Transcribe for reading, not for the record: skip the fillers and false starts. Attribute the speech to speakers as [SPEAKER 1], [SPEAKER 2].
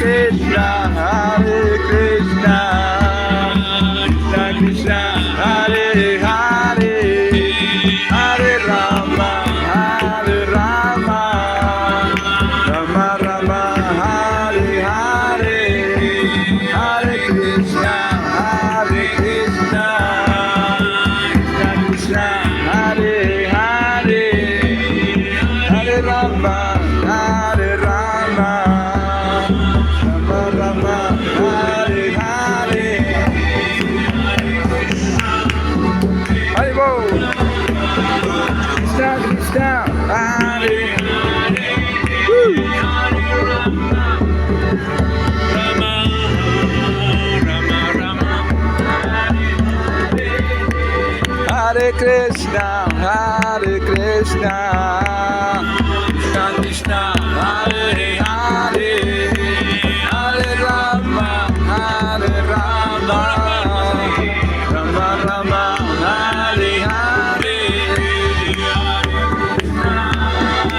[SPEAKER 1] Krishna, Hare Krishna, Krishna Krishna, Hare Hare, Hare Rama, Hare Rama, Rama Rama, Hare Hare, Hare Krishna, Hare Krishna, Krishna Krishna, Hare Hare, Hare Rama, Hare Rama, Rama Rama, Hare Hare, Hare Bol, Krishna Krishna, Hare, Woo! Hare Krishna, Hare Krishna, Krishna Krishna, Hare